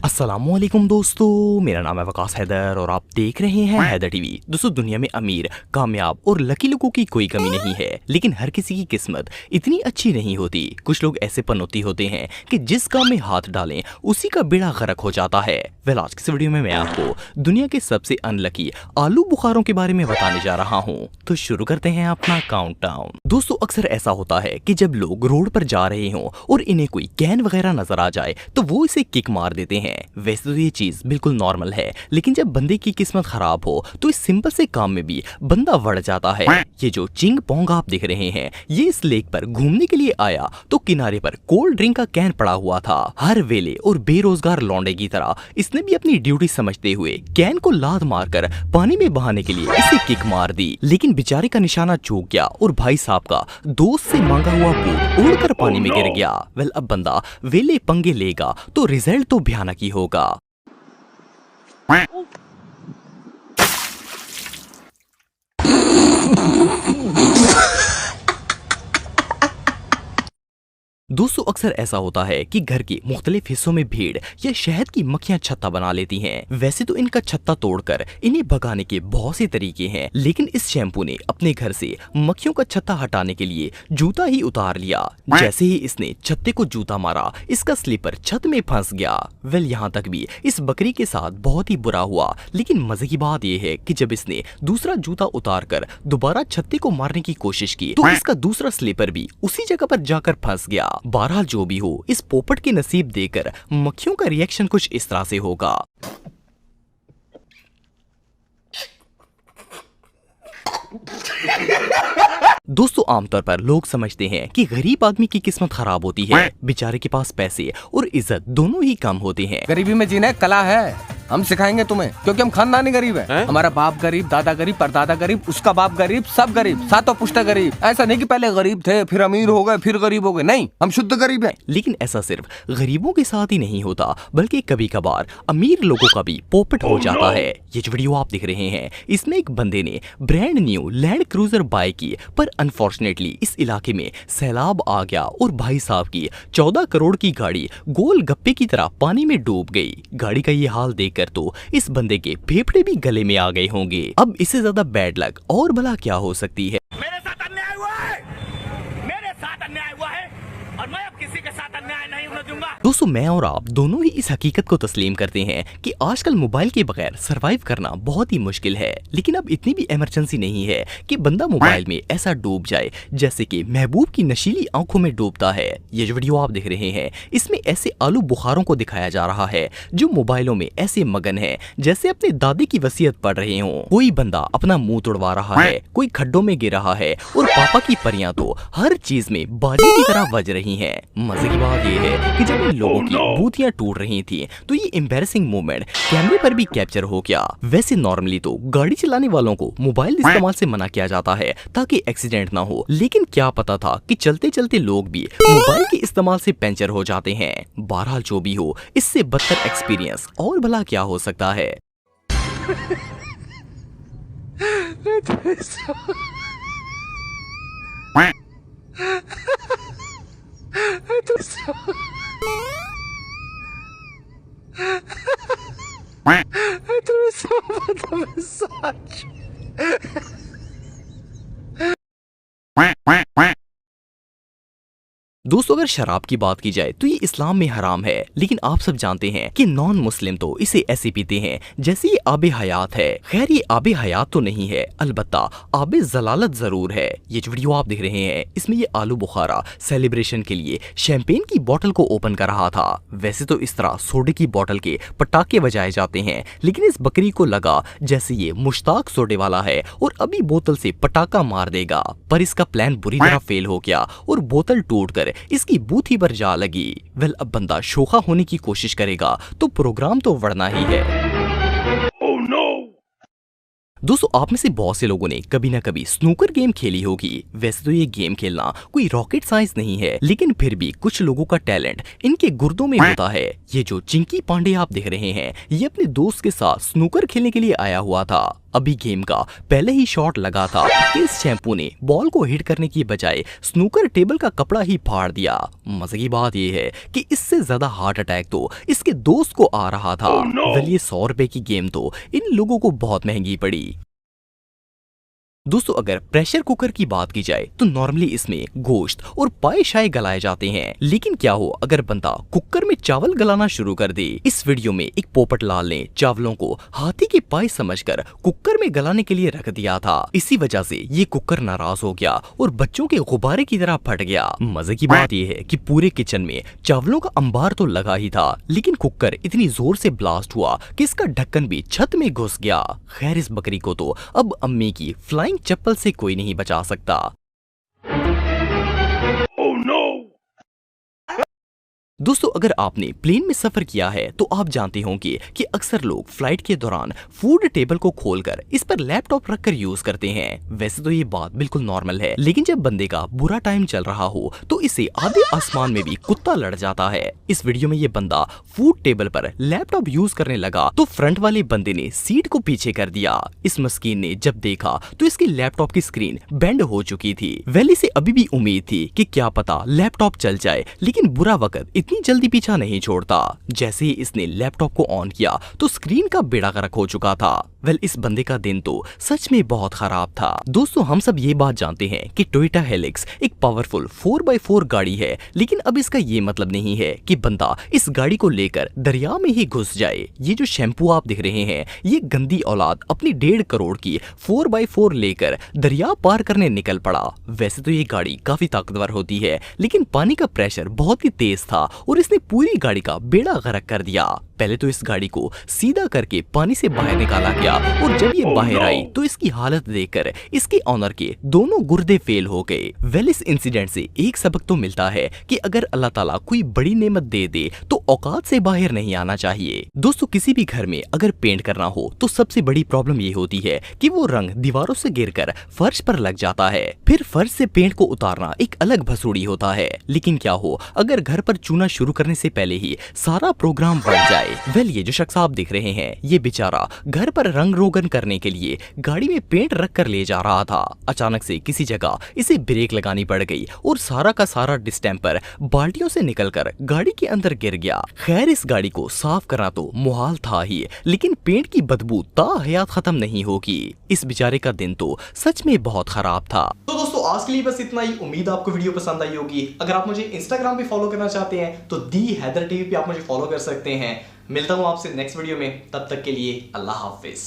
अस्सलामुअलैकुम दोस्तों, मेरा नाम है वकास हैदर और आप देख रहे हैं हैदर टीवी। दोस्तों, दुनिया में अमीर, कामयाब और लकी लोगों की कोई कमी नहीं है, लेकिन हर किसी की किस्मत इतनी अच्छी नहीं होती। कुछ लोग ऐसे पनौती होते हैं कि जिस काम में हाथ डालें उसी का बेड़ा गर्क हो जाता है। आज की इस वीडियो में मैं आपको दुनिया के सबसे अनलकी आलू बुखारों के बारे में बताने जा रहा हूँ। तो शुरू करते हैं अपना काउंटडाउन। दोस्तों, अक्सर ऐसा होता है कि जब लोग रोड पर जा रहे हों और इन्हें कोई कैन वगैरह नजर आ जाए तो वो इसे किक मार देते हैं। वैसे तो ये चीज बिल्कुल नॉर्मल है, लेकिन जब बंदे की किस्मत खराब हो तो इस सिंपल से काम में भी बंदा बढ़ जाता है। ये जो चिंग पोंग आप देख रहे हैं, ये इस लेक पर घूमने के लिए आया तो किनारे पर कोल्ड ड्रिंक का कैन पड़ा हुआ था। हर वेले और बेरोजगार लौंडे की तरह इसने भी अपनी ड्यूटी समझते हुए कैन को लात मारकर पानी में बहाने के लिए इसे किक मार दी, लेकिन बेचारे का निशाना चूक गया और भाई साहब का दोस्त से मांगा हुआ बूट उड़कर पानी में गिर गया। अब बंदा वेले पंगे लेगा तो रिजल्ट तो भयानक ही होगा। दोस्तों, अक्सर ऐसा होता है कि घर के मुख्तलिफ हिस्सों में भीड़ या शहद की मक्खियां छत्ता बना लेती हैं। वैसे तो इनका छत्ता तोड़कर इन्हें भगाने के बहुत से तरीके हैं, लेकिन इस शैम्पू ने अपने घर से मक्खियों का छत्ता हटाने के लिए जूता ही उतार लिया। जैसे ही इसने छत्ते को जूता मारा, इसका स्लीपर छत में फंस गया। यहाँ तक भी इस बकरी के साथ बहुत ही बुरा हुआ, लेकिन मजे की बात यह है कि जब इसने दूसरा जूता उतार कर दोबारा छत्ते को मारने की कोशिश की तो इसका दूसरा स्लीपर भी उसी जगह पर जाकर फंस गया। बहरहाल जो भी हो, इस पोपट के नसीब देकर मक्खियों का रिएक्शन कुछ इस तरह से होगा। दोस्तों, आमतौर पर लोग समझते हैं कि गरीब आदमी की किस्मत खराब होती है। बेचारे के पास पैसे और इज्जत दोनों ही कम होते हैं। गरीबी में जीना कला है, हम सिखाएंगे तुम्हें, क्योंकि हम खानदानी गरीब हैं। हमारा बाप गरीब, दादा गरीब, परदादा गरीब, उसका बाप गरीब, सब गरीब, सातों पुश्ता गरीब। ऐसा नहीं कि पहले गरीब थे फिर अमीर हो गए फिर गरीब हो गए, नहीं, हम शुद्ध गरीब हैं। लेकिन ऐसा सिर्फ गरीबों के साथ ही नहीं होता, बल्कि कभी कभार अमीर लोगों का भी पोपट हो जाता है। ये जो वीडियो आप देख रहे हैं, इसमें एक बंदे ने brand new land cruiser buy की, पर अनफॉर्चुनेटली इस इलाके में सैलाब आ गया और भाई साहब की 14 करोड़ की गाड़ी गोल गप्पे की तरह पानी में डूब गई। गाड़ी का ये हाल देखकर तो इस बंदे के फेफड़े भी गले में आ गए होंगे। अब इससे ज्यादा बैड लक और भला क्या हो सकती है। मेरे साथ अन्याय हुआ है, मेरे साथ अन्याय हुआ है और मैं अब किसी के साथ अन्याय नहीं होने दूंगा। दोस्तों, मैं और आप दोनों ही इस हकीकत को तस्लीम करते हैं कि आजकल मोबाइल के बगैर सरवाइव करना बहुत ही मुश्किल है, लेकिन अब इतनी भी इमरजेंसी नहीं है कि बंदा मोबाइल में ऐसा डूब जाए जैसे कि महबूब की नशीली आंखों में डूबता है। ये जो वीडियो आप देख रहे हैं, इसमें ऐसे आलू बुखारों को दिखाया जा रहा है जो मोबाइलों में ऐसे मगन है जैसे अपने दादी की वसीयत पढ़ रहे हों। कोई बंदा अपना मुंह तोड़वा रहा है, कोई खड्डों में गिर रहा है और पापा की परियां तो हर चीज में बाजी की तरह बज रही हैं। मजे की बात यह है कि जब इन लोगों की बूथियां टूट रही थी तो ये एम्बैरेसिंग मोमेंट कैमरे पर भी कैप्चर हो गया। वैसे नॉर्मली तो गाड़ी चलाने वालों को मोबाइल इस्तेमाल से मना किया जाता है ताकि एक्सीडेंट ना हो, लेकिन क्या पता था कि चलते चलते लोग भी मोबाइल के इस्तेमाल से पंचर हो जाते हैं। बहरहाल जो भी हो, इससे बदतर एक्सपीरियंस और भला क्या हो सकता है। दोस्तों, अगर शराब की बात की जाए तो ये इस्लाम में हराम है, लेकिन आप सब जानते हैं कि नॉन मुस्लिम तो इसे ऐसे पीते हैं जैसे ये आबे हयात है। खैर, ये आबे हयात तो नहीं है, अलबत्ता आबे जलालत जरूर है। ये जो वीडियो आप देख रहे हैं, इसमें ये आलू बुखारा सेलिब्रेशन के लिए शैंपेन की बोतल को ओपन कर रहा था। वैसे तो इस तरह सोडे की बोतल के पटाखे बजाए जाते हैं, लेकिन इस बकरी को लगा जैसे ये मुश्ताक सोडे वाला है और अभी बोतल से पटाखा मार देगा, पर इसका प्लान बुरी तरह फेल हो गया और बोतल टूटकर इसकी बूथी पर जा लगी। अब बंदा शोखा होने की कोशिश करेगा तो प्रोग्राम तो बढ़ना ही है। Oh no! दोस्तों, आप में से बहुत से लोगों ने कभी ना कभी स्नूकर गेम खेली होगी। वैसे तो ये गेम खेलना कोई रॉकेट साइंस नहीं है, लेकिन फिर भी कुछ लोगों का टैलेंट इनके गुर्दों में होता है। ये जो चिंकी पांडे आप देख रहे हैं, ये अपने दोस्त के साथ स्नूकर खेलने के लिए आया हुआ था। अभी गेम का पहले ही शॉट लगा था कि इस शैम्पू ने बॉल को हिट करने की बजाय स्नूकर टेबल का कपड़ा ही फाड़ दिया। मजे की बात यह है कि इससे ज्यादा हार्ट अटैक तो इसके दोस्त को आ रहा था। वेल ये 100 रुपए की गेम तो इन लोगों को बहुत महंगी पड़ी। दोस्तों अगर प्रेशर कुकर की बात की जाए तो नॉर्मली इसमें गोश्त और पाए शाए गलाए जाते हैं, लेकिन क्या हो अगर बंदा कुकर में चावल गलाना शुरू कर दे। इस वीडियो में एक पोपट लाल ने चावलों को हाथी के पाए समझकर कुकर में गलाने के लिए रख दिया था। इसी वजह से ये कुकर नाराज हो गया और बच्चों के गुब्बारे की तरह फट गया। मजे की बात यह है कि पूरे किचन में चावलों का अंबार तो लगा ही था, लेकिन कुकर इतनी जोर से ब्लास्ट हुआ कि इसका ढक्कन भी छत में घुस गया। खैर इस बकरी को तो अब अम्मी की फ्लाइंग चप्पल से कोई नहीं बचा सकता। दोस्तों अगर आपने प्लेन में सफर किया है तो आप जानते होंगे कि अक्सर लोग फ्लाइट के दौरान फूड टेबल को खोलकर इस पर लैपटॉप रखकर यूज करते हैं। वैसे तो ये बात बिल्कुल नॉर्मल है, लेकिन जब बंदे का बुरा टाइम चल रहा हो तो इसे आधे आसमान में भी कुत्ता लड़ जाता है। इस वीडियो में ये बंदा फूड टेबल पर लैपटॉप यूज करने लगा तो फ्रंट वाले बंदे ने सीट को पीछे कर दिया। इस मस्कीन ने जब देखा तो इसकी लैपटॉप की स्क्रीन बेंड हो चुकी थी। वेल इसे अभी भी उम्मीद थी कि क्या पता लैपटॉप चल जाए, लेकिन बुरा वक्त इतनी जल्दी पीछा नहीं छोड़ता। जैसे ही इसने लैपटॉप को ऑन किया तो स्क्रीन का बेड़ा गर्क हो चुका था। वेल इस बंदे का दिन तो सच में बहुत खराब था। दोस्तों हम सब ये बात जानते हैं कि टोयोटा हेलिक्स एक पावरफुल 4x4 गाड़ी है, लेकिन अब इसका ये मतलब नहीं है कि बंदा इस गाड़ी को लेकर दरिया में ही घुस जाए। ये जो शैम्पू आप दिख रहे हैं ये गंदी औलाद अपनी 1.5 करोड़ की 4x4 लेकर दरिया पार करने निकल पड़ा। वैसे तो ये गाड़ी काफी ताकतवर होती है, लेकिन पानी का प्रेशर बहुत ही तेज था और इसने पूरी गाड़ी का बेड़ा गर्क कर दिया। पहले तो इस गाड़ी को सीधा करके पानी से बाहर निकाला गया और जब ये बाहर आई तो इसकी हालत देखकर इसके ऑनर के दोनों गुर्दे फेल हो गए। वेल इस इंसिडेंट से एक सबक तो मिलता है कि अगर अल्लाह ताला कोई बड़ी नेमत दे दे तो औकात से बाहर नहीं आना चाहिए। दोस्तों किसी भी घर में अगर पेंट करना हो तो सबसे बड़ी प्रॉब्लम ये होती है कि वो रंग दीवारों से गिरकर फर्श पर लग जाता है। फिर फर्श से पेंट को उतारना एक अलग भसुड़ी होता है। लेकिन क्या हो अगर घर पर चूना शुरू करने से पहले ही सारा प्रोग्राम बन जाए। वेल ये जो शख्स आप देख रहे हैं ये बेचारा घर पर रंग रोगन करने के लिए गाड़ी में पेंट रख कर ले जा रहा था। अचानक से किसी जगह इसे ब्रेक लगानी पड़ गई और सारा का सारा डिस्टेम्पर बाल्टियों से निकलकर गाड़ी के अंदर गिर गया। खैर इस गाड़ी को साफ करना तो मुहाल था ही, लेकिन पेंट की बदबू ताहयात खत्म नहीं होगी। इस बेचारे का दिन तो सच में बहुत खराब था। तो दोस्तों आज के लिए बस इतना ही। उम्मीद आपको वीडियो पसंद आई होगी। अगर आप मुझे इंस्टाग्राम पे फॉलो करना चाहते हैं तो दी हैदर टीवी पे आप मुझे फॉलो कर सकते हैं। मिलता हूं आपसे नेक्स्ट वीडियो में, तब तक के लिए अल्लाह हाफिज।